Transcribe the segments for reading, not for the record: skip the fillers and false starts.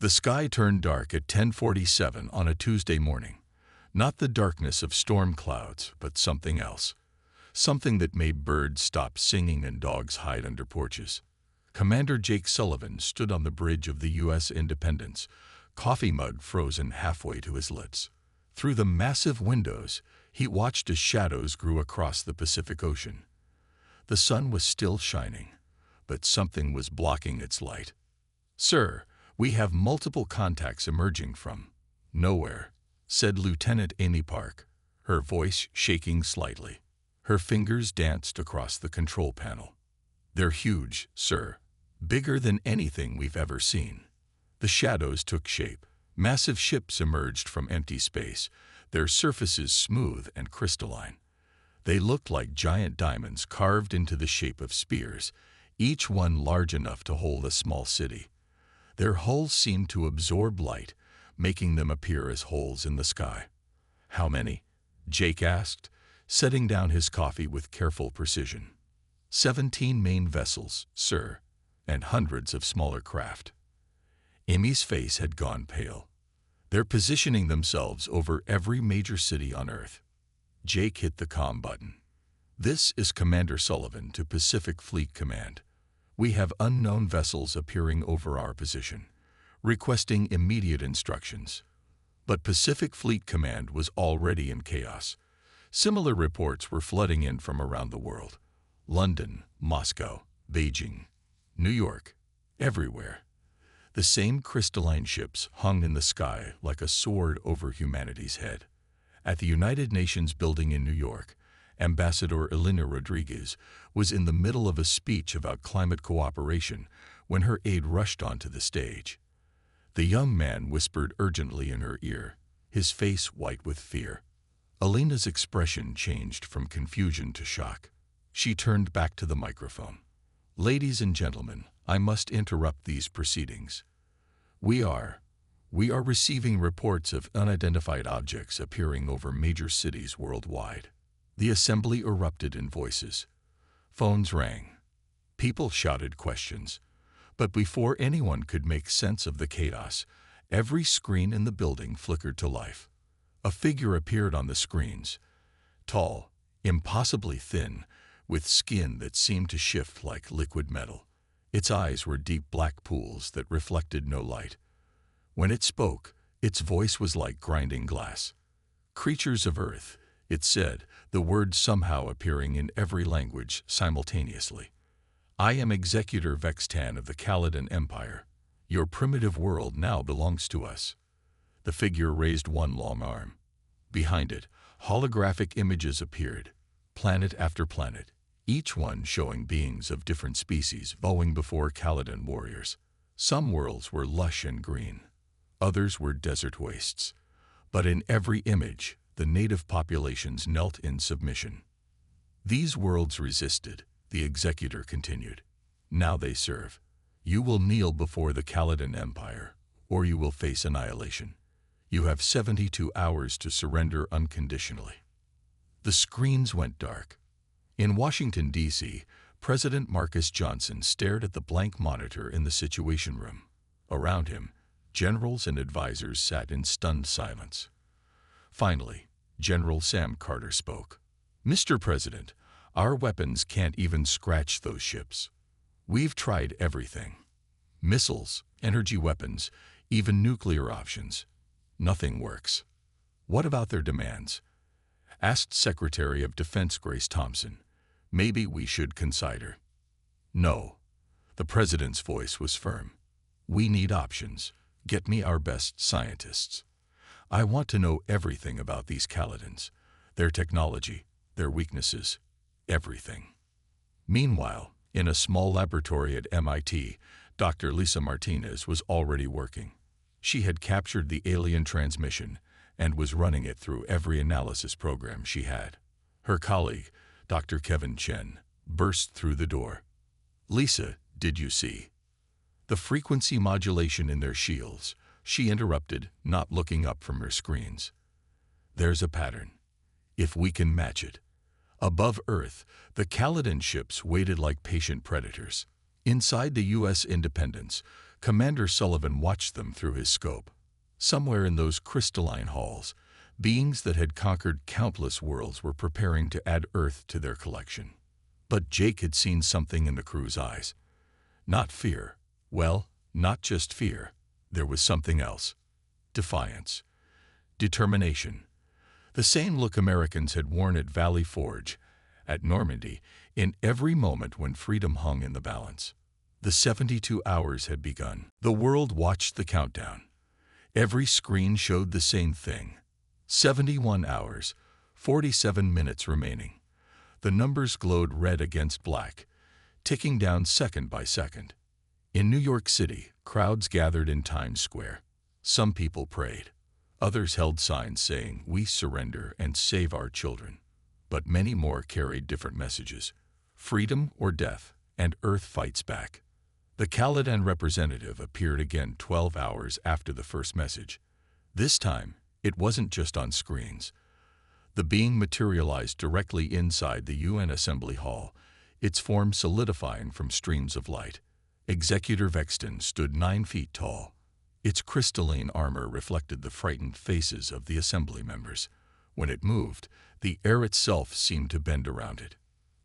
The sky turned dark at 10:47 on a Tuesday morning. Not the darkness of storm clouds, but something else. Something that made birds stop singing and dogs hide under porches. Commander Jake Sullivan stood on the bridge of the U.S. Independence, coffee mug frozen halfway to his lips. Through the massive windows, he watched as shadows grew across the Pacific Ocean. The sun was still shining, but something was blocking its light. "Sir, we have multiple contacts emerging from nowhere," said Lieutenant Amy Park, her voice shaking slightly. Her fingers danced across the control panel. "They're huge, sir. Bigger than anything we've ever seen." The shadows took shape. Massive ships emerged from empty space, their surfaces smooth and crystalline. They looked like giant diamonds carved into the shape of spears, each one large enough to hold a small city. Their hulls seemed to absorb light, making them appear as holes in the sky. "How many?" Jake asked, setting down his coffee with careful precision. 17 main vessels, sir, and hundreds of smaller craft." Amy's face had gone pale. "They're positioning themselves over every major city on Earth." Jake hit the comm button. "This is Commander Sullivan to Pacific Fleet Command. We have unknown vessels appearing over our position, requesting immediate instructions." But Pacific Fleet Command was already in chaos. Similar reports were flooding in from around the world. London, Moscow, Beijing, New York, everywhere. The same crystalline ships hung in the sky like a sword over humanity's head. At the United Nations building in New York, Ambassador Elena Rodriguez was in the middle of a speech about climate cooperation when her aide rushed onto the stage. The young man whispered urgently in her ear, his face white with fear. Elena's expression changed from confusion to shock. She turned back to the microphone. "Ladies and gentlemen, I must interrupt these proceedings. We are receiving reports of unidentified objects appearing over major cities worldwide." The assembly erupted in voices. Phones rang. People shouted questions. But before anyone could make sense of the chaos, every screen in the building flickered to life. A figure appeared on the screens, tall, impossibly thin, with skin that seemed to shift like liquid metal. Its eyes were deep black pools that reflected no light. When it spoke, its voice was like grinding glass. "Creatures of Earth," it said, the words somehow appearing in every language simultaneously. "I am Executor Vextan of the Caladan Empire. Your primitive world now belongs to us." The figure raised one long arm. Behind it, holographic images appeared, planet after planet, each one showing beings of different species bowing before Caladan warriors. Some worlds were lush and green. Others were desert wastes. But in every image, the native populations knelt in submission. "These worlds resisted," the executor continued. "Now they serve. You will kneel before the Caladan Empire, or you will face annihilation. You have 72 hours to surrender unconditionally." The screens went dark. In Washington, D.C., President Marcus Johnson stared at the blank monitor in the Situation Room. Around him, generals and advisors sat in stunned silence. Finally, General Sam Carter spoke. "Mr. President, our weapons can't even scratch those ships. We've tried everything. Missiles, energy weapons, even nuclear options. Nothing works." "What about their demands?" asked Secretary of Defense Grace Thompson. "Maybe we should consider." "No." The president's voice was firm. "We need options. Get me our best scientists. I want to know everything about these Caladans, their technology, their weaknesses, everything." Meanwhile, in a small laboratory at MIT, Dr. Lisa Martinez was already working. She had captured the alien transmission and was running it through every analysis program she had. Her colleague, Dr. Kevin Chen, burst through the door. "Lisa, did you see the frequency modulation in their shields?" she interrupted, not looking up from her screens. "There's a pattern. If we can match it." Above Earth, the Caladan ships waited like patient predators. Inside the U.S. Independence, Commander Sullivan watched them through his scope. Somewhere in those crystalline halls, beings that had conquered countless worlds were preparing to add Earth to their collection. But Jake had seen something in the crew's eyes. Not fear. Well, not just fear. There was something else. Defiance. Determination. The same look Americans had worn at Valley Forge, at Normandy, in every moment when freedom hung in the balance. The 72 hours had begun. The world watched the countdown. Every screen showed the same thing. 71 hours, 47 minutes remaining. The numbers glowed red against black, ticking down second by second. In New York City, crowds gathered in Times Square. Some people prayed. Others held signs saying, "We surrender and save our children." But many more carried different messages. Freedom or death, and Earth fights back. The Caladan representative appeared again 12 hours after the first message. This time, it wasn't just on screens. The being materialized directly inside the UN Assembly Hall, its form solidifying from streams of light. Executor Vexton stood 9 feet tall. Its crystalline armor reflected the frightened faces of the assembly members. When it moved, the air itself seemed to bend around it.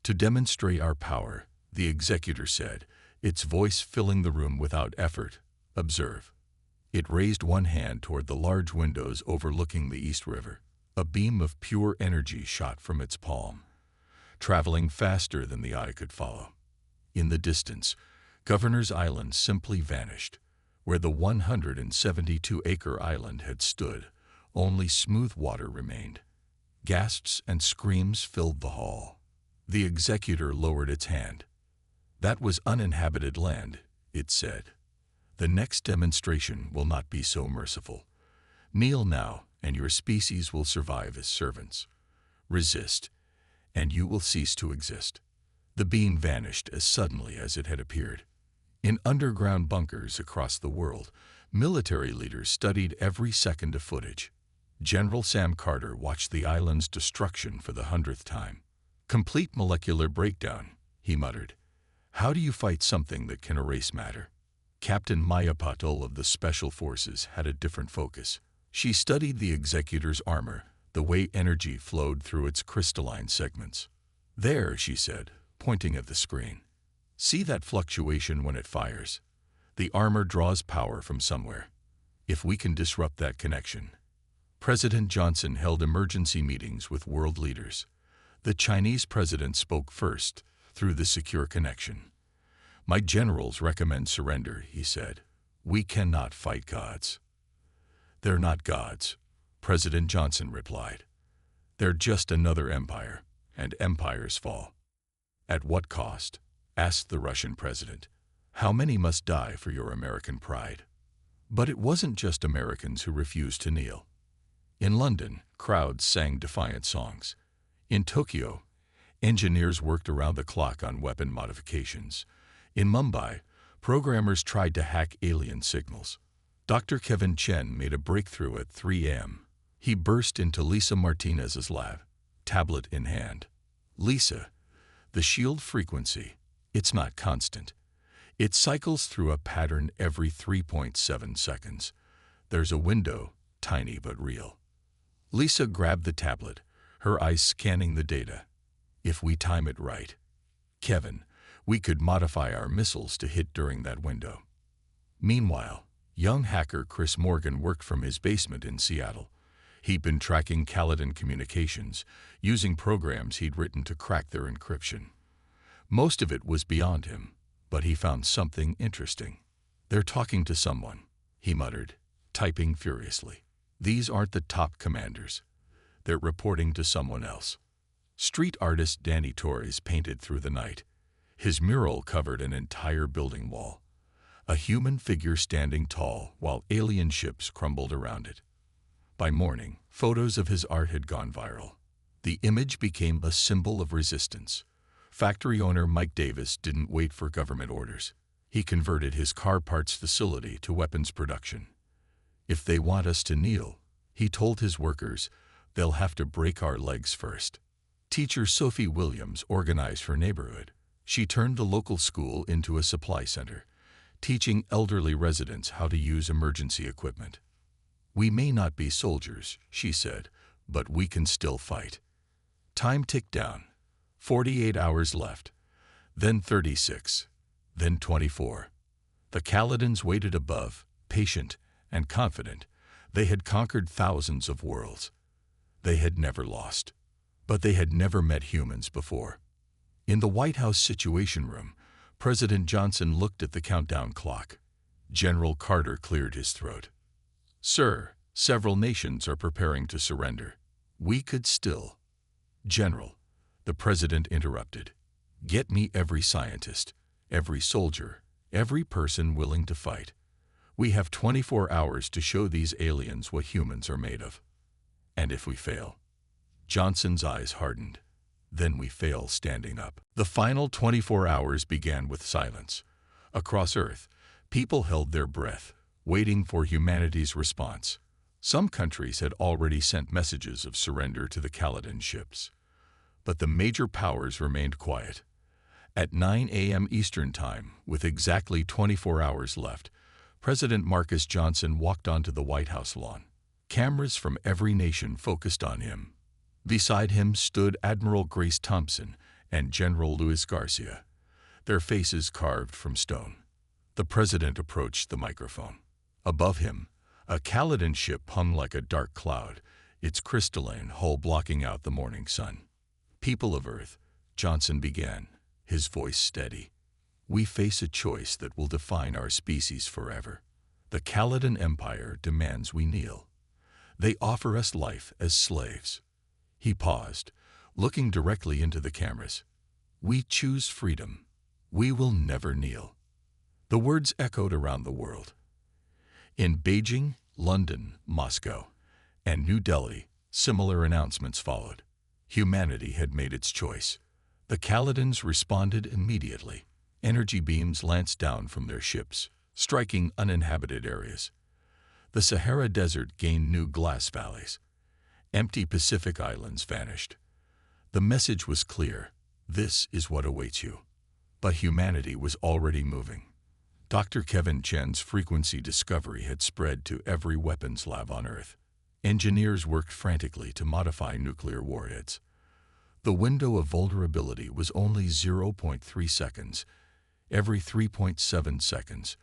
"To demonstrate our power," the executor said, its voice filling the room without effort, "observe." It raised one hand toward the large windows overlooking the East River. A beam of pure energy shot from its palm, traveling faster than the eye could follow. In the distance, Governor's Island simply vanished. Where the 172-acre island had stood, only smooth water remained. Gasps and screams filled the hall. The executor lowered its hand. "That was uninhabited land," it said. "The next demonstration will not be so merciful. Kneel now, and your species will survive as servants. Resist, and you will cease to exist." The being vanished as suddenly as it had appeared. In underground bunkers across the world, military leaders studied every second of footage. General Sam Carter watched the island's destruction for the 100th time. "Complete molecular breakdown," he muttered. "How do you fight something that can erase matter?" Captain Maya Patel of the Special Forces had a different focus. She studied the executor's armor, the way energy flowed through its crystalline segments. "There," she said, pointing at the screen. "See that fluctuation when it fires? The armor draws power from somewhere. If we can disrupt that connection." President Johnson held emergency meetings with world leaders. The Chinese president spoke first, through the secure connection. "My generals recommend surrender," he said. "We cannot fight gods." "They're not gods," President Johnson replied. "They're just another empire, and empires fall." "At what cost?" asked the Russian president. "How many must die for your American pride?" But it wasn't just Americans who refused to kneel. In London, crowds sang defiant songs. In Tokyo, engineers worked around the clock on weapon modifications. In Mumbai, programmers tried to hack alien signals. Dr. Kevin Chen made a breakthrough at 3 a.m. He burst into Lisa Martinez's lab, tablet in hand. "Lisa, the shield frequency, it's not constant. It cycles through a pattern every 3.7 seconds. There's a window, tiny but real." Lisa grabbed the tablet, her eyes scanning the data. "If we time it right, Kevin, we could modify our missiles to hit during that window." Meanwhile, young hacker Chris Morgan worked from his basement in Seattle. He'd been tracking Caladan communications, using programs he'd written to crack their encryption. Most of it was beyond him, but he found something interesting. "They're talking to someone," he muttered, typing furiously. "These aren't the top commanders. They're reporting to someone else." Street artist Danny Torres painted through the night. His mural covered an entire building wall. A human figure standing tall while alien ships crumbled around it. By morning, photos of his art had gone viral. The image became a symbol of resistance. Factory owner Mike Davis didn't wait for government orders. He converted his car parts facility to weapons production. "If they want us to kneel," he told his workers, "they'll have to break our legs first." Teacher Sophie Williams organized her neighborhood. She turned the local school into a supply center. teaching elderly residents how to use emergency equipment. "We may not be soldiers," she said, "but we can still fight." Time ticked down. 48 hours left, then 36, then 24. The Kaladins waited above, patient and confident. They had conquered thousands of worlds. They had never lost. But they had never met humans before. In the White House Situation Room, President Johnson looked at the countdown clock. General Carter cleared his throat. "Sir, several nations are preparing to surrender. We could still—" "General," the president interrupted, "get me every scientist, every soldier, every person willing to fight. We have 24 hours to show these aliens what humans are made of. And if we fail—" Johnson's eyes hardened. "Then we fail standing up." The final 24 hours began with silence. Across Earth, people held their breath, waiting for humanity's response. Some countries had already sent messages of surrender to the Kaladin ships. But the major powers remained quiet. At 9 a.m. Eastern Time, with exactly 24 hours left, President Marcus Johnson walked onto the White House lawn. Cameras from every nation focused on him. Beside him stood Admiral Grace Thompson and General Luis Garcia, their faces carved from stone. The president approached the microphone. Above him, a Kaladin ship hung like a dark cloud, its crystalline hull blocking out the morning sun. "People of Earth," Johnson began, his voice steady, "we face a choice that will define our species forever. The Kaladin Empire demands we kneel. They offer us life as slaves." He paused, looking directly into the cameras. "We choose freedom. We will never kneel." The words echoed around the world. In Beijing, London, Moscow, and New Delhi, similar announcements followed. Humanity had made its choice. The Kaladins responded immediately. Energy beams lanced down from their ships, striking uninhabited areas. The Sahara Desert gained new glass valleys. Empty Pacific islands vanished. The message was clear: this is what awaits you. But humanity was already moving. Dr. Kevin Chen's frequency discovery had spread to every weapons lab on Earth. Engineers worked frantically to modify nuclear warheads. The window of vulnerability was only 0.3 seconds, every 3.7 seconds,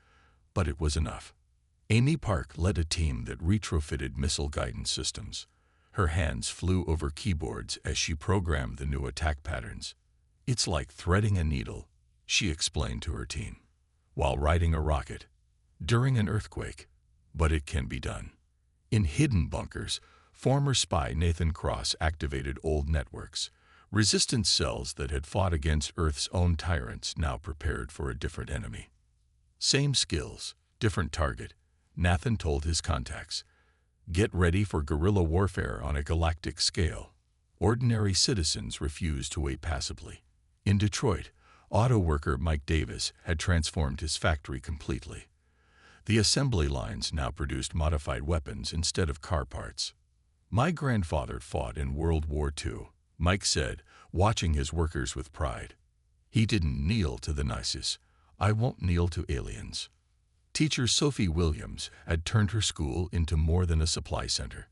but it was enough. Amy Park led a team that retrofitted missile guidance systems. Her hands flew over keyboards as she programmed the new attack patterns. "It's like threading a needle," she explained to her team, "while riding a rocket during an earthquake, but it can be done." In hidden bunkers, former spy Nathan Cross activated old networks. Resistance cells that had fought against Earth's own tyrants now prepared for a different enemy. "Same skills, different target," Nathan told his contacts. "Get ready for guerrilla warfare on a galactic scale." Ordinary citizens refused to wait passively. In Detroit, auto worker Mike Davis had transformed his factory completely. The assembly lines now produced modified weapons instead of car parts. "My grandfather fought in World War II," Mike said, watching his workers with pride. "He didn't kneel to the Nazis. I won't kneel to aliens." Teacher Sophie Williams had turned her school into more than a supply center.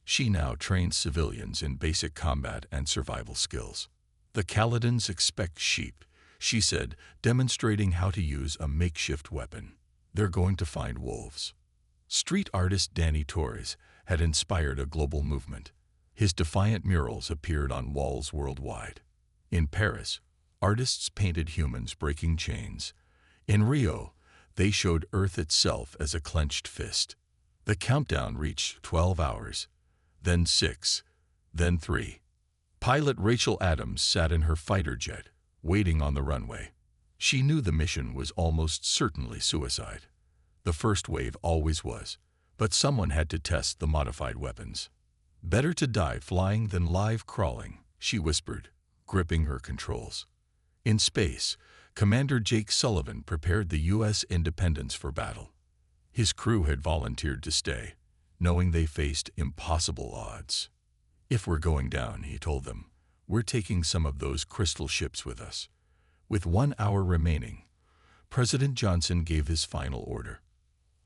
She now trains civilians in basic combat and survival skills. "The Kaladins expect sheep," she said, demonstrating how to use a makeshift weapon. "They're going to find wolves." Street artist Danny Torres had inspired a global movement. His defiant murals appeared on walls worldwide. In Paris, artists painted humans breaking chains. In Rio, they showed Earth itself as a clenched fist. The countdown reached 12 hours, then 6, then 3. Pilot Rachel Adams sat in her fighter jet, waiting on the runway. She knew the mission was almost certainly suicide. The first wave always was, but someone had to test the modified weapons. "Better to die flying than live crawling," she whispered, gripping her controls. In space, Commander Jake Sullivan prepared the U.S. Independence for battle. His crew had volunteered to stay, knowing they faced impossible odds. "If we're going down," he told them, "we're taking some of those crystal ships with us." With 1 hour remaining, President Johnson gave his final order.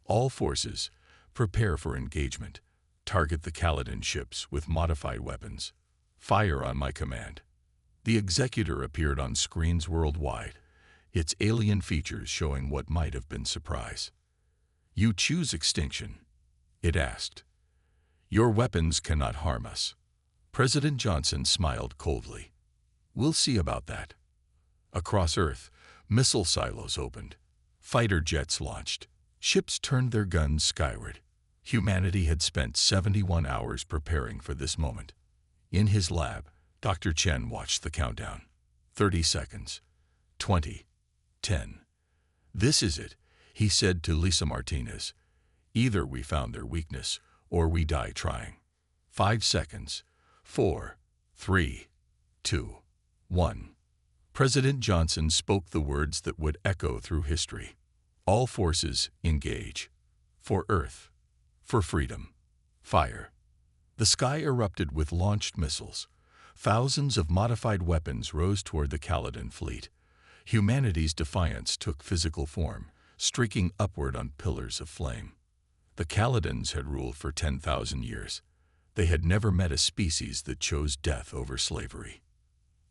All forces, prepare for engagement. Target the Caladan ships with modified weapons. Fire on my command. The executor appeared on screens worldwide, its alien features showing what might have been surprise. You choose extinction, it asked. Your weapons cannot harm us. President Johnson smiled coldly. We'll see about that. Across Earth, missile silos opened. Fighter jets launched. Ships turned their guns skyward. Humanity had spent 71 hours preparing for this moment. In his lab, Dr. Chen watched the countdown. 30 seconds. 20. 10. This is it, he said to Lisa Martinez. Either we found their weakness, or we die trying. 5 seconds. 4. 3. 2. 1. President Johnson spoke the words that would echo through history. All forces engage. For Earth. For freedom. Fire. The sky erupted with launched missiles. Thousands of modified weapons rose toward the Caladan fleet. Humanity's defiance took physical form, streaking upward on pillars of flame. The Caladans had ruled for 10,000 years. They had never met a species that chose death over slavery.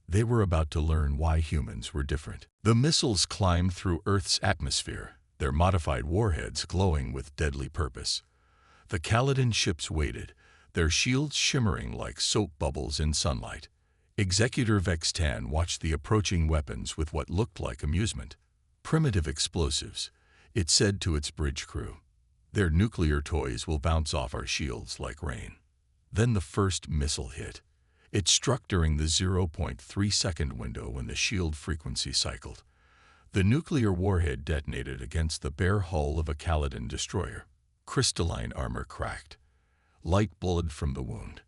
They were about to learn why humans were different. The missiles climbed through Earth's atmosphere, their modified warheads glowing with deadly purpose. The Caladan ships waited, their shields shimmering like soap bubbles in sunlight. Executor Vextan watched the approaching weapons with what looked like amusement. Primitive explosives, it said to its bridge crew. Their nuclear toys will bounce off our shields like rain. Then the first missile hit. It struck during the 0.3-second window when the shield frequency cycled. The nuclear warhead detonated against the bare hull of a Caladan destroyer. Crystalline armor cracked. Light bled from the wound.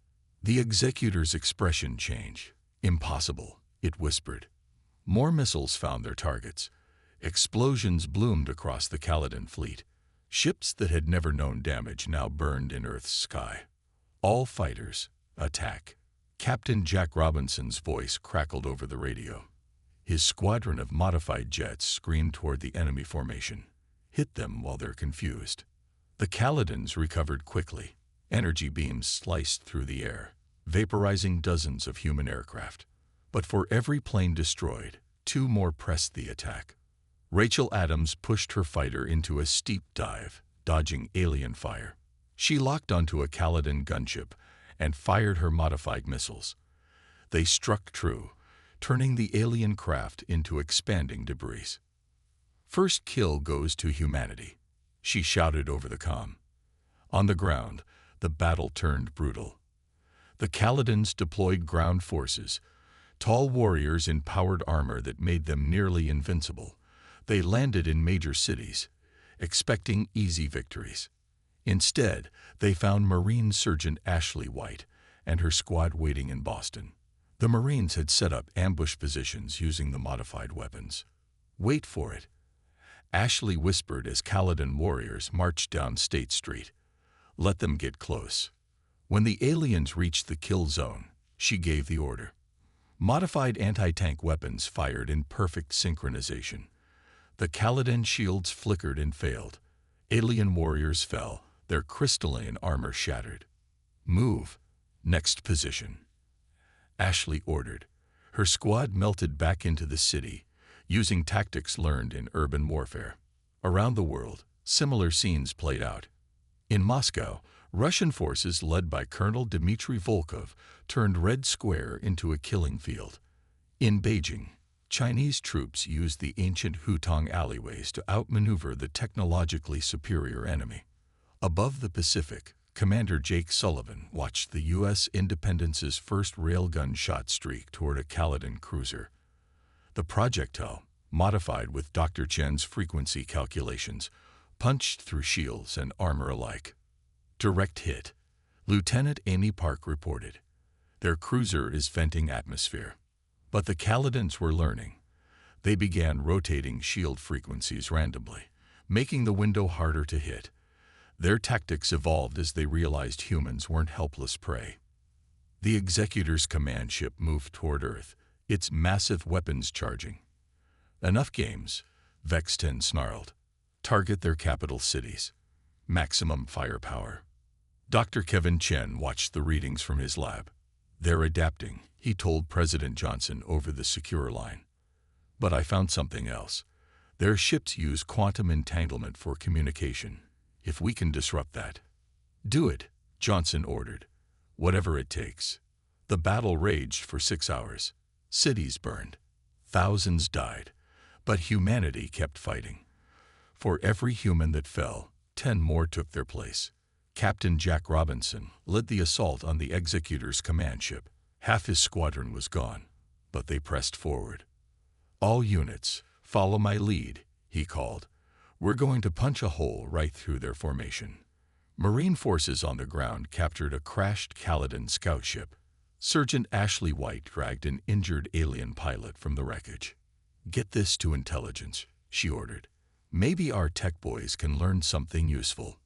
The executor's expression changed. Impossible, it whispered. More missiles found their targets. Explosions bloomed across the Caladan fleet. Ships that had never known damage now burned in Earth's sky. All fighters, attack. Captain Jack Robinson's voice crackled over the radio. His squadron of modified jets screamed toward the enemy formation. Hit them while they're confused. The Caladans recovered quickly. Energy beams sliced through the air, vaporizing dozens of human aircraft. But for every plane destroyed, 2 more pressed the attack. Rachel Adams pushed her fighter into a steep dive, dodging alien fire. She locked onto a Caladan gunship and fired her modified missiles. They struck true, turning the alien craft into expanding debris. First kill goes to humanity, she shouted over the comm. On the ground, the battle turned brutal. The Caladans deployed ground forces, tall warriors in powered armor that made them nearly invincible. They landed in major cities, expecting easy victories. Instead, they found Marine Sergeant Ashley White and her squad waiting in Boston. The Marines had set up ambush positions using the modified weapons. Wait for it, Ashley whispered as Caladan warriors marched down State Street. Let them get close. When the aliens reached the kill zone, she gave the order. Modified anti-tank weapons fired in perfect synchronization. The Caladan shields flickered and failed. Alien warriors fell, their crystalline armor shattered. Move. Next position. Ashley ordered. Her squad melted back into the city, using tactics learned in urban warfare. Around the world, similar scenes played out. In Moscow, Russian forces led by Colonel Dmitry Volkov turned Red Square into a killing field. In Beijing, Chinese troops used the ancient Hutong alleyways to outmaneuver the technologically superior enemy. Above the Pacific, Commander Jake Sullivan watched the U.S. Independence's first railgun shot streak toward a Caladan cruiser. The projectile, modified with Dr. Chen's frequency calculations, punched through shields and armor alike. Direct hit, Lieutenant Amy Park reported. Their cruiser is venting atmosphere. But the Caladans were learning. They began rotating shield frequencies randomly, making the window harder to hit. Their tactics evolved as they realized humans weren't helpless prey. The Executor's command ship moved toward Earth, its massive weapons charging. Enough games. Vex 10 snarled. Target their capital cities. Maximum firepower. Dr. Kevin Chen watched the readings from his lab. They're adapting, he told President Johnson over the secure line. But I found something else. Their ships use quantum entanglement for communication. If we can disrupt that. Do it, Johnson ordered. Whatever it takes. The battle raged for 6 hours. Cities burned. Thousands died. But humanity kept fighting. For every human that fell, 10 more took their place. Captain Jack Robinson led the assault on the Executor's command ship. Half his squadron was gone, but they pressed forward. All units, follow my lead, he called. We're going to punch a hole right through their formation. Marine forces on the ground captured a crashed Caladan scout ship. Sergeant Ashley White dragged an injured alien pilot from the wreckage. Get this to intelligence, she ordered. Maybe our tech boys can learn something useful.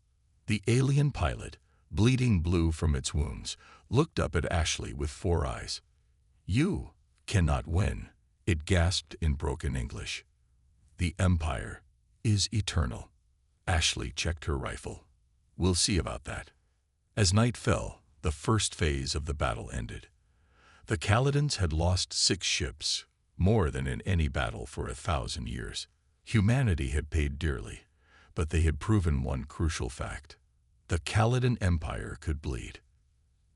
The alien pilot, bleeding blue from its wounds, looked up at Ashley with 4 eyes. You cannot win, it gasped in broken English. The Empire is eternal. Ashley checked her rifle. We'll see about that. As night fell, the first phase of the battle ended. The Caladans had lost 6 ships, more than in any battle for 1,000 years. Humanity had paid dearly, but they had proven one crucial fact. The Caladan Empire could bleed.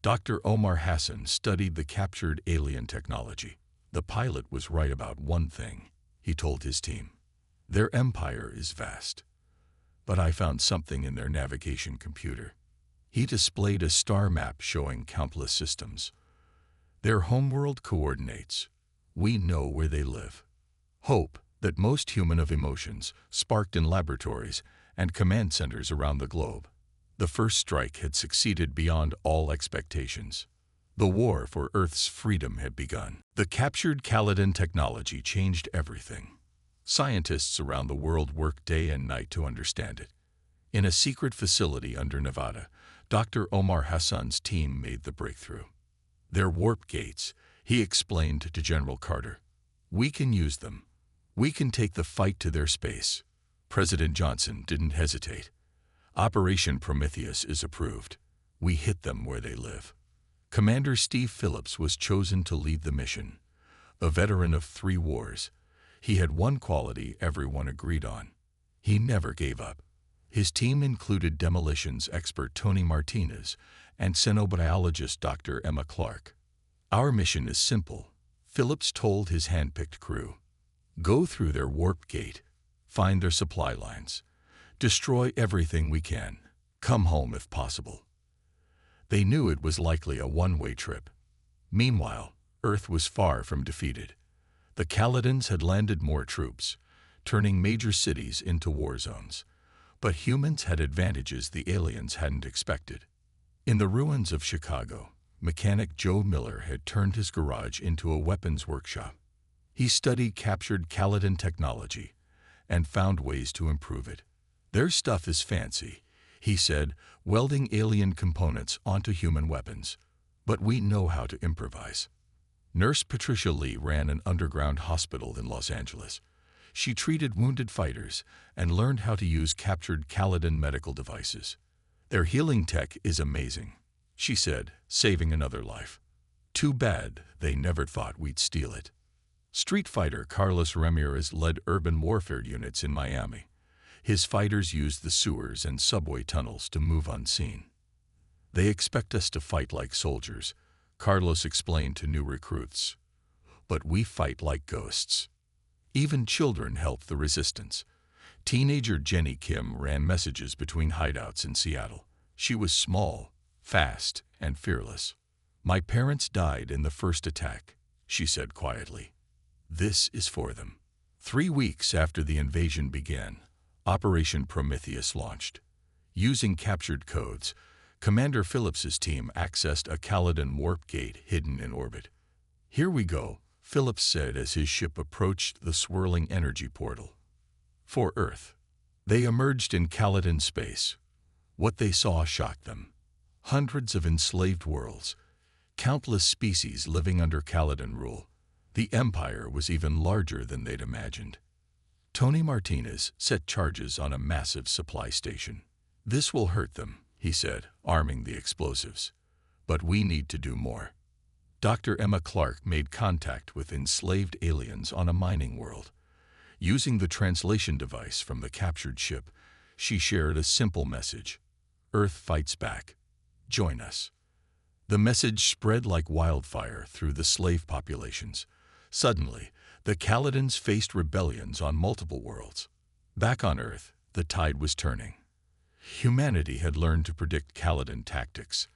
Dr. Omar Hassan studied the captured alien technology. The pilot was right about one thing, he told his team. Their empire is vast. But I found something in their navigation computer. He displayed a star map showing countless systems. Their homeworld coordinates. We know where they live. Hope, that most human of emotions, sparked in laboratories and command centers around the globe. The first strike had succeeded beyond all expectations. The war for Earth's freedom had begun. The captured Caladan technology changed everything. Scientists around the world worked day and night to understand it. In a secret facility under Nevada, Dr. Omar Hassan's team made the breakthrough. Their warp gates, he explained to General Carter. We can use them. We can take the fight to their space. President Johnson didn't hesitate. Operation Prometheus is approved. We hit them where they live. Commander Steve Phillips was chosen to lead the mission. A veteran of 3 wars, he had one quality everyone agreed on. He never gave up. His team included demolitions expert Tony Martinez and xenobiologist Dr. Emma Clark. Our mission is simple, Phillips told his hand-picked crew. Go through their warp gate, find their supply lines, destroy everything we can, come home if possible. They knew it was likely a one-way trip. Meanwhile, Earth was far from defeated. The Caladans had landed more troops, turning major cities into war zones. But humans had advantages the aliens hadn't expected. In the ruins of Chicago, mechanic Joe Miller had turned his garage into a weapons workshop. He studied captured Caladan technology and found ways to improve it. Their stuff is fancy, he said, welding alien components onto human weapons. But we know how to improvise. Nurse Patricia Lee ran an underground hospital in Los Angeles. She treated wounded fighters and learned how to use captured Caladan medical devices. Their healing tech is amazing, she said, saving another life. Too bad they never thought we'd steal it. Street fighter Carlos Ramirez led urban warfare units in Miami. His fighters used the sewers and subway tunnels to move unseen. They expect us to fight like soldiers, Carlos explained to new recruits. But we fight like ghosts. Even children help the resistance. Teenager Jenny Kim ran messages between hideouts in Seattle. She was small, fast, and fearless. My parents died in the first attack, she said quietly. This is for them. 3 weeks after the invasion began, Operation Prometheus launched. Using captured codes, Commander Phillips's team accessed a Caladan warp gate hidden in orbit. Here we go, Phillips said as his ship approached the swirling energy portal. For Earth. They emerged in Caladan space. What they saw shocked them. Hundreds of enslaved worlds, countless species living under Caladan rule. The Empire was even larger than they'd imagined. Tony Martinez set charges on a massive supply station. "This will hurt them," he said, arming the explosives. "But we need to do more." Dr. Emma Clark made contact with enslaved aliens on a mining world. Using the translation device from the captured ship, she shared a simple message: "Earth fights back. Join us." The message spread like wildfire through the slave populations. Suddenly, the Kaladins faced rebellions on multiple worlds. Back on Earth, the tide was turning. Humanity had learned to predict Kaladin tactics.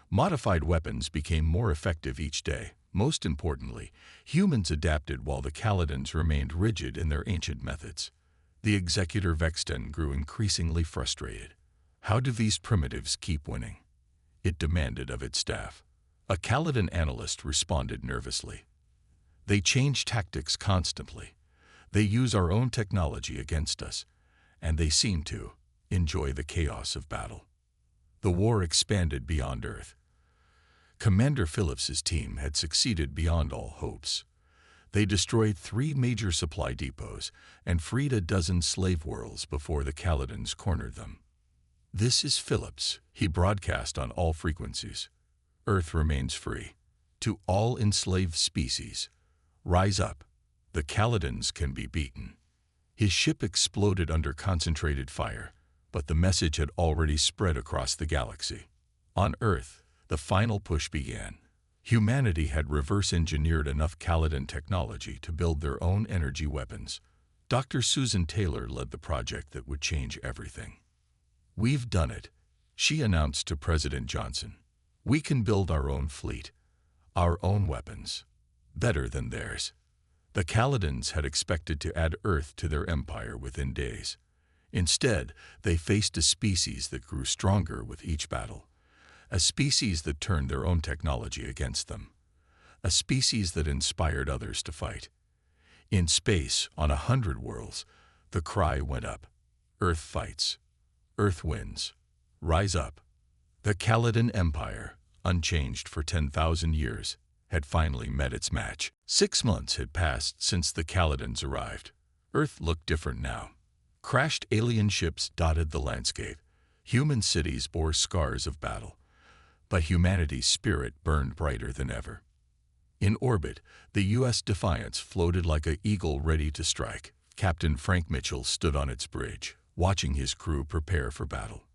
Modified weapons became more effective each day. Most importantly, humans adapted while the Kaladins remained rigid in their ancient methods. The executor Vexten grew increasingly frustrated. How do these primitives keep winning? It demanded of its staff. A Kaladin analyst responded nervously. "They change tactics constantly. They use our own technology against us, and they seem to enjoy the chaos of battle." The war expanded beyond Earth. Commander Phillips's team had succeeded beyond all hopes. They destroyed 3 major supply depots and freed a dozen slave worlds before the Kaladins cornered them. "This is Phillips," he broadcast on all frequencies. "Earth remains free. To all enslaved species, rise up. The Kaladins can be beaten." His ship exploded under concentrated fire, but the message had already spread across the galaxy. On Earth, the final push began. Humanity had reverse-engineered enough Kaladin technology to build their own energy weapons. Dr. Susan Taylor led the project that would change everything. "We've done it," she announced to President Johnson. "We can build our own fleet, our own weapons, better than theirs." The Kaladins had expected to add Earth to their empire within days. Instead, they faced a species that grew stronger with each battle. A species that turned their own technology against them. A species that inspired others to fight. In space, on 100 worlds, the cry went up: "Earth fights. Earth wins. Rise up." The Kaladin Empire, unchanged for 10,000 years, had finally met its match. 6 months had passed since the Kaladins arrived. Earth looked different now. Crashed alien ships dotted the landscape. Human cities bore scars of battle. But humanity's spirit burned brighter than ever. In orbit, the U.S. Defiance floated like an eagle ready to strike. Captain Frank Mitchell stood on its bridge, watching his crew prepare for battle.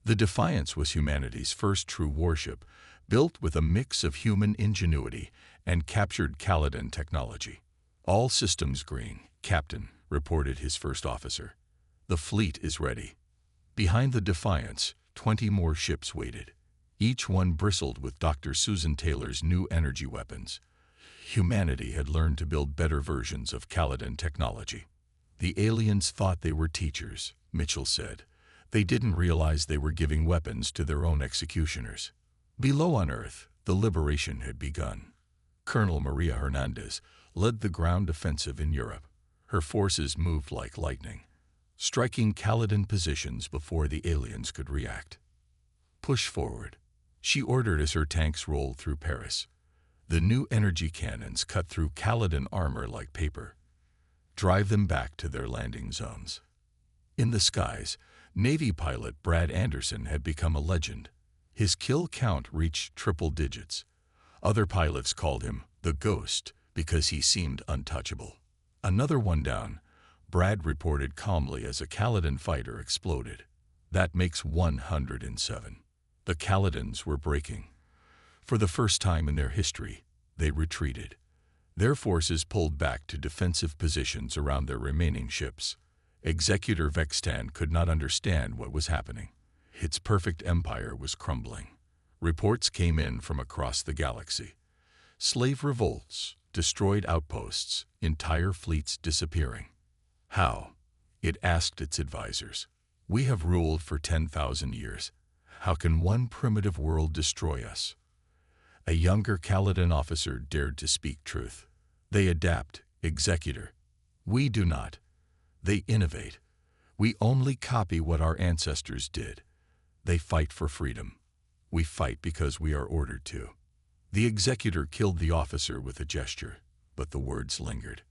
The Defiance was humanity's first true warship, built with a mix of human ingenuity and captured Kaladin technology. "All systems green, Captain," reported his first officer. "The fleet is ready." Behind the Defiance, 20 more ships waited. Each one bristled with Dr. Susan Taylor's new energy weapons. Humanity had learned to build better versions of Kaladin technology. "The aliens thought they were teachers," Mitchell said. "They didn't realize they were giving weapons to their own executioners." Below on Earth, the liberation had begun. Colonel Maria Hernandez led the ground offensive in Europe. Her forces moved like lightning, striking Kaladin positions before the aliens could react. "Push forward," she ordered as her tanks rolled through Paris. The new energy cannons cut through Kaladin armor like paper. "Drive them back to their landing zones." In the skies, Navy pilot Brad Anderson had become a legend. His kill count reached triple digits. Other pilots called him the Ghost because he seemed untouchable. "Another one down," Brad reported calmly as a Kaladin fighter exploded. "That makes 107. The Kaladins were breaking. For the first time in their history, they retreated. Their forces pulled back to defensive positions around their remaining ships. Executor Vextan could not understand what was happening. Its perfect empire was crumbling. Reports came in from across the galaxy. Slave revolts, destroyed outposts, entire fleets disappearing. "How?" it asked its advisors. "We have ruled for 10,000 years. How can one primitive world destroy us?" A younger Kaladin officer dared to speak truth. "They adapt, Executor. We do not. They innovate. We only copy what our ancestors did. They fight for freedom. We fight because we are ordered to." The Executor killed the officer with a gesture, but the words lingered.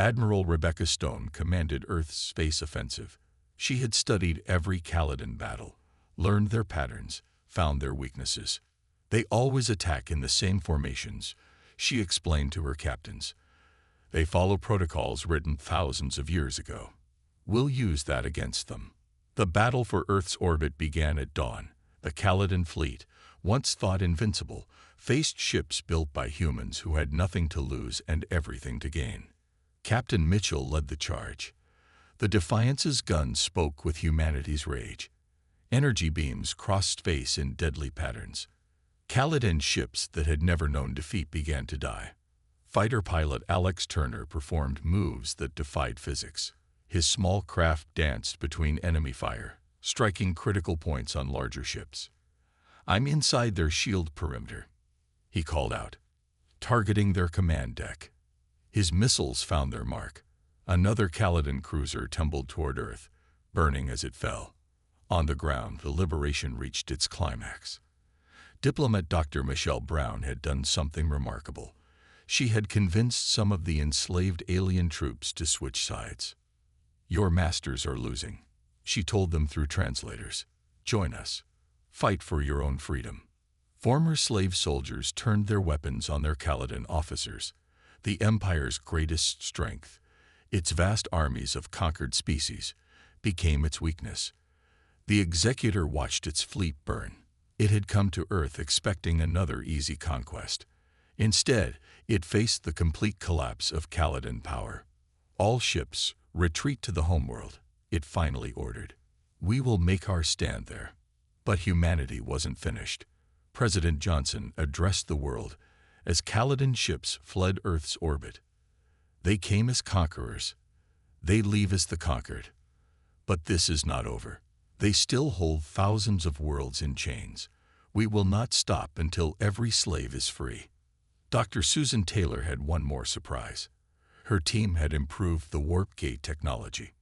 Admiral Rebecca Stone commanded Earth's space offensive. She had studied every Caladan battle, learned their patterns, found their weaknesses. They always attack in the same formations, she explained to her captains. They follow protocols written thousands of years ago. We'll use that against them. The battle for Earth's orbit began at dawn. The Caladan fleet, once thought invincible, faced ships built by humans who had nothing to lose and everything to gain. Captain Mitchell led the charge. The Defiance's guns spoke with humanity's rage. Energy beams crossed space in deadly patterns. Caladan ships that had never known defeat began to die. Fighter pilot Alex Turner performed moves that defied physics. His small craft danced between enemy fire, striking critical points on larger ships. "I'm inside their shield perimeter," he called out, targeting their command deck. His missiles found their mark. Another Caladan cruiser tumbled toward Earth, burning as it fell. On the ground, the liberation reached its climax. Diplomat Dr. Michelle Brown had done something remarkable. She had convinced some of the enslaved alien troops to switch sides. "Your masters are losing," she told them through translators. "Join us. Fight for your own freedom." Former slave soldiers turned their weapons on their Caladan officers. The Empire's greatest strength, its vast armies of conquered species, became its weakness. The Executor watched its fleet burn. It had come to Earth expecting another easy conquest. Instead, it faced the complete collapse of Caladan power. "All ships, retreat to the homeworld," it finally ordered. "We will make our stand there." But humanity wasn't finished. President Johnson addressed the world as Caladan ships fled Earth's orbit. "They came as conquerors. They leave as the conquered. But this is not over. They still hold thousands of worlds in chains. We will not stop until every slave is free." Dr. Susan Taylor had one more surprise. Her team had improved the warp gate technology.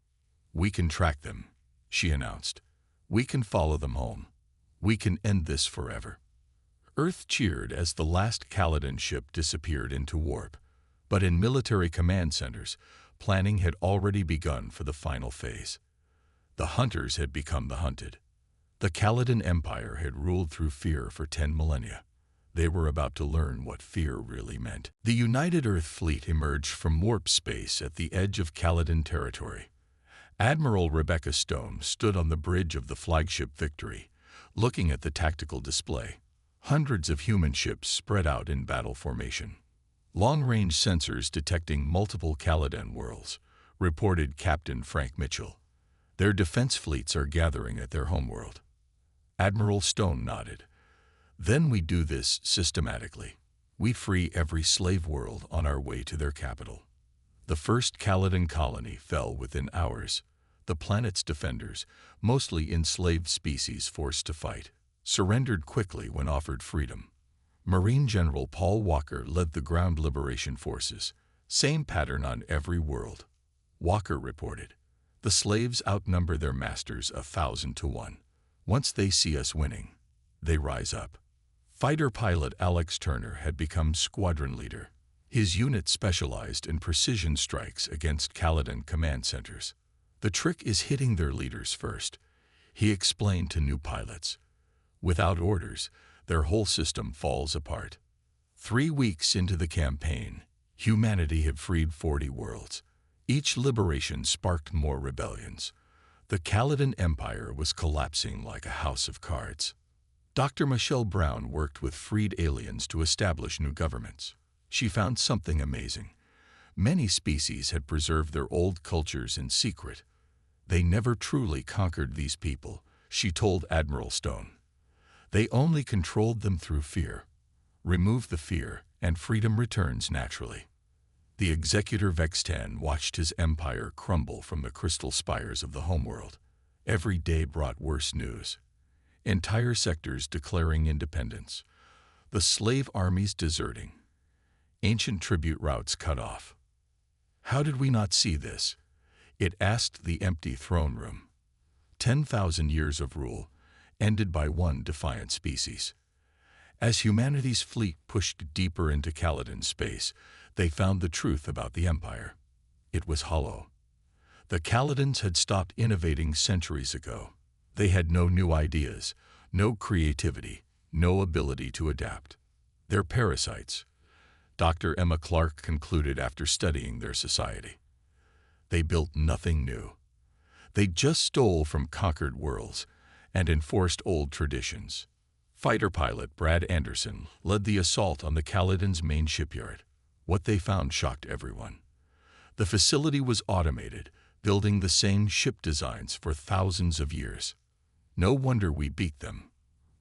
"We can track them," she announced. "We can follow them home. We can end this forever." Earth cheered as the last Caladan ship disappeared into warp. But in military command centers, planning had already begun for the final phase. The hunters had become the hunted. The Caladan Empire had ruled through fear for 10 millennia. They were about to learn what fear really meant. The United Earth Fleet emerged from warp space at the edge of Caladan territory. Admiral Rebecca Stone stood on the bridge of the flagship Victory, looking at the tactical display. Hundreds of human ships spread out in battle formation. "Long-range sensors detecting multiple Caladan worlds," reported Captain Frank Mitchell. "Their defense fleets are gathering at their homeworld." Admiral Stone nodded. "Then we do this systematically. We free every slave world on our way to their capital." The first Caladan colony fell within hours. The planet's defenders, mostly enslaved species forced to fight, surrendered quickly when offered freedom. Marine General Paul Walker led the ground liberation forces. "Same pattern on every world," Walker reported. "The slaves outnumber their masters 1,000 to 1. Once they see us winning, they rise up." Fighter pilot Alex Turner had become squadron leader. His unit specialized in precision strikes against Caladan command centers. "The trick is hitting their leaders first," he explained to new pilots. "Without orders, their whole system falls apart." 3 weeks into the campaign, humanity had freed 40 worlds. Each liberation sparked more rebellions. The Caladan Empire was collapsing like a house of cards. Dr. Michelle Brown worked with freed aliens to establish new governments. She found something amazing. Many species had preserved their old cultures in secret. They never truly conquered these people, she told Admiral Stone. They only controlled them through fear. Remove the fear, and freedom returns naturally. The Executor Vextan watched his empire crumble from the crystal spires of the homeworld. Every day brought worse news. Entire sectors declaring independence. The slave armies deserting. Ancient tribute routes cut off. "How did we not see this?" it asked the empty throne room. 10,000 years of rule, ended by one defiant species. As humanity's fleet pushed deeper into Caladan space, they found the truth about the Empire. It was hollow. The Caledons had stopped innovating centuries ago. They had no new ideas, no creativity, no ability to adapt. They're parasites, Dr. Emma Clark concluded after studying their society. They built nothing new. They just stole from conquered worlds and enforced old traditions. Fighter pilot Brad Anderson led the assault on the Caledon's main shipyard. What they found shocked everyone. The facility was automated, building the same ship designs for thousands of years. "No wonder we beat them,"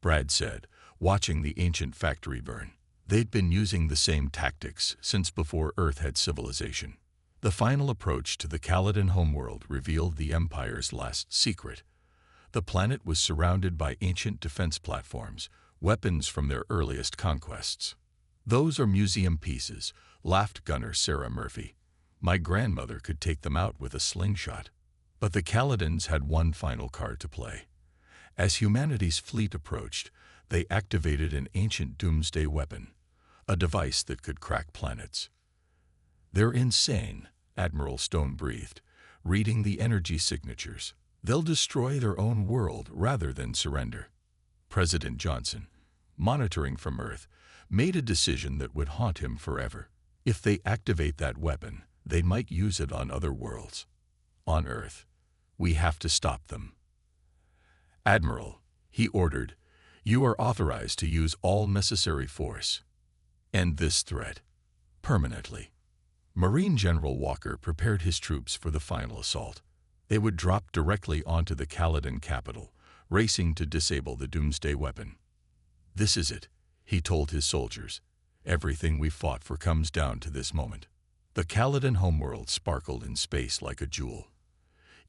Brad said, watching the ancient factory burn. They'd been using the same tactics since before Earth had civilization. The final approach to the Caledon homeworld revealed the Empire's last secret. The planet was surrounded by ancient defense platforms, weapons from their earliest conquests. "Those are museum pieces," laughed gunner Sarah Murphy. "My grandmother could take them out with a slingshot." But the Caledons had one final card to play. As humanity's fleet approached, they activated an ancient doomsday weapon, a device that could crack planets. "They're insane," Admiral Stone breathed, reading the energy signatures. "They'll destroy their own world rather than surrender." President Johnson, monitoring from Earth, made a decision that would haunt him forever. If they activate that weapon, they might use it on other worlds. On Earth, we have to stop them. "Admiral," he ordered, "you are authorized to use all necessary force. End this threat permanently." Marine General Walker prepared his troops for the final assault. They would drop directly onto the Caledon capital, racing to disable the doomsday weapon. "This is it," he told his soldiers. "Everything we've fought for comes down to this moment." The Caledon homeworld sparkled in space like a jewel.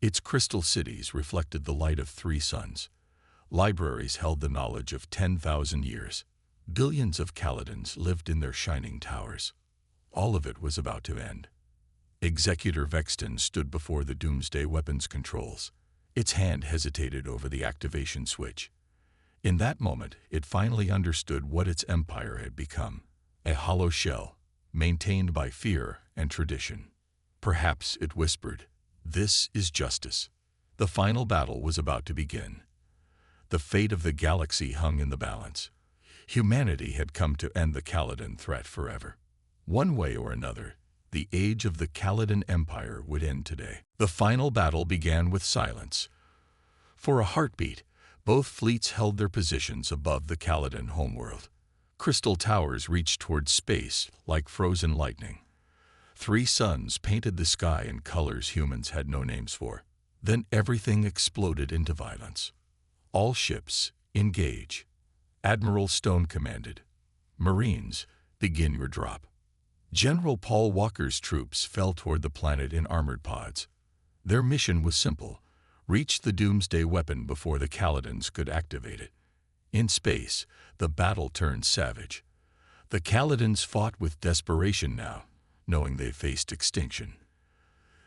Its crystal cities reflected the light of 3 suns. Libraries held the knowledge of 10,000 years. Billions of Caledons lived in their shining towers. All of it was about to end. Executor Vexton stood before the doomsday weapons controls. Its hand hesitated over the activation switch. In that moment, it finally understood what its empire had become: a hollow shell, maintained by fear and tradition. Perhaps it whispered, "This is justice." The final battle was about to begin. The fate of the galaxy hung in the balance. Humanity had come to end the Caledon threat forever. One way or another, the age of the Caledon Empire would end today. The final battle began with silence. For a heartbeat, both fleets held their positions above the Caledon homeworld. Crystal towers reached towards space like frozen lightning. 3 suns painted the sky in colors humans had no names for. Then everything exploded into violence. "All ships, engage," Admiral Stone commanded. "Marines, begin your drop." General Paul Walker's troops fell toward the planet in armored pods. Their mission was simple: reach the doomsday weapon before the Caledons could activate it. In space, the battle turned savage. The Caledons fought with desperation now, knowing they faced extinction.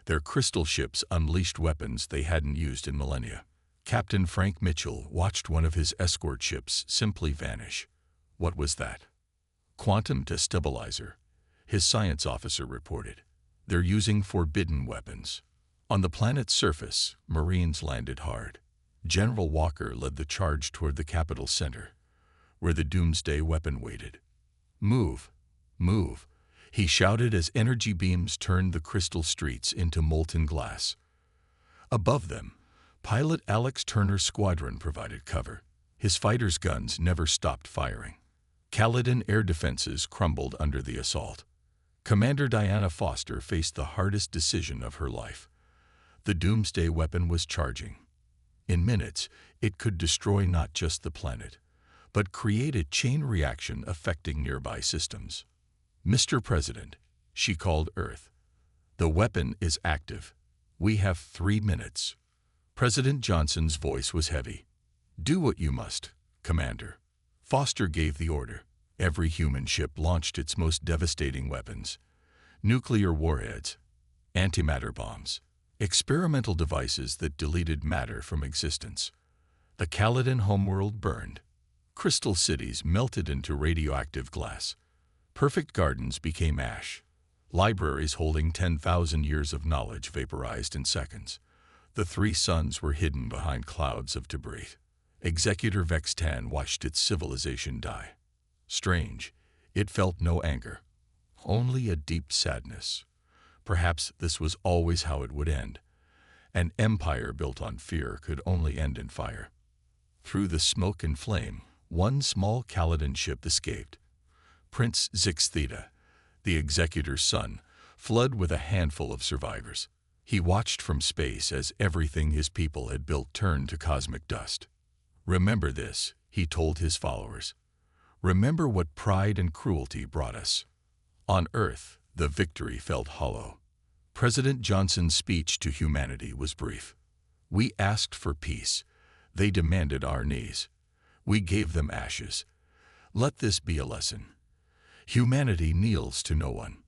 Their crystal ships unleashed weapons they hadn't used in millennia. Captain Frank Mitchell watched one of his escort ships simply vanish. What was that? "Quantum destabilizer," his science officer reported. "They're using forbidden weapons." On the planet's surface, Marines landed hard. General Walker led the charge toward the capital center, where the doomsday weapon waited. "Move, move," he shouted as energy beams turned the crystal streets into molten glass. Above them, pilot Alex Turner's squadron provided cover. His fighters' guns never stopped firing. Caledon air defenses crumbled under the assault. Commander Diana Foster faced the hardest decision of her life. The doomsday weapon was charging. In minutes, it could destroy not just the planet, but create a chain reaction affecting nearby systems. "Mr. President," she called Earth, "the weapon is active. We have 3 minutes." President Johnson's voice was heavy. "Do what you must, Commander." Foster gave the order. Every human ship launched its most devastating weapons: nuclear warheads, antimatter bombs, experimental devices that deleted matter from existence. The Caledon homeworld burned. Crystal cities melted into radioactive glass. Perfect gardens became ash. Libraries holding 10,000 years of knowledge vaporized in seconds. The three suns were hidden behind clouds of debris. Executor Vextan watched its civilization die. Strange, it felt no anger, only a deep sadness. Perhaps this was always how it would end. An empire built on fear could only end in fire. Through the smoke and flame, one small Caladan ship escaped. Prince Zixtheta, the executor's son, fled with a handful of survivors. He watched from space as everything his people had built turned to cosmic dust. "Remember this," he told his followers. "Remember what pride and cruelty brought us." On Earth, the victory felt hollow. President Johnson's speech to humanity was brief. "We asked for peace. They demanded our knees. We gave them ashes. Let this be a lesson. Humanity kneels to no one."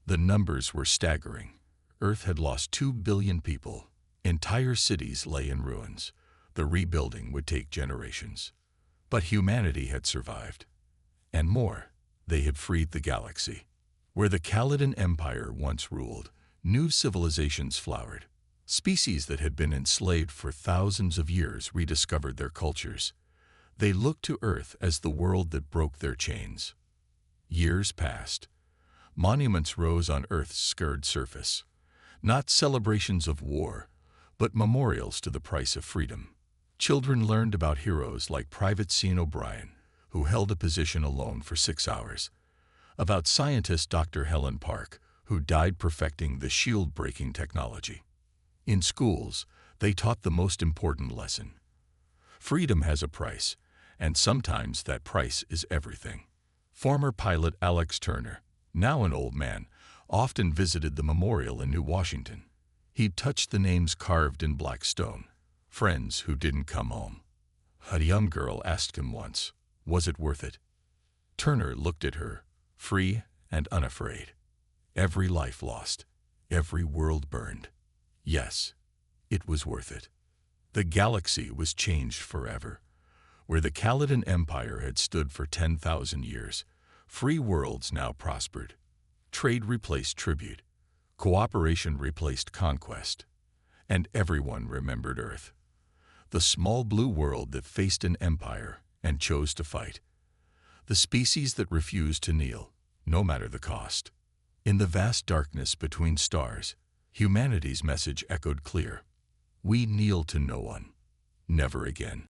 The numbers were staggering. Earth had lost 2 billion people. Entire cities lay in ruins. The rebuilding would take generations. But humanity had survived. And more, they had freed the galaxy. Where the Caladan Empire once ruled, new civilizations flowered. Species that had been enslaved for thousands of years rediscovered their cultures. They looked to Earth as the world that broke their chains. Years passed. Monuments rose on Earth's scarred surface. Not celebrations of war, but memorials to the price of freedom. Children learned about heroes like Private Sean O'Brien, who held a position alone for 6 hours. About scientist Dr. Helen Park, who died perfecting the shield-breaking technology. In schools, they taught the most important lesson. Freedom has a price, and sometimes that price is everything. Former pilot Alex Turner, now an old man, often visited the memorial in New Washington. He'd touch the names carved in black stone, friends who didn't come home. A young girl asked him once, "Was it worth it?" Turner looked at her, free and unafraid. Every life lost, every world burned. Yes, it was worth it. The galaxy was changed forever. Where the Caladan Empire had stood for 10,000 years, free worlds now prospered. Trade replaced tribute. Cooperation replaced conquest. And everyone remembered Earth. The small blue world that faced an empire and chose to fight. The species that refused to kneel, no matter the cost. In the vast darkness between stars, humanity's message echoed clear. We kneel to no one. Never again.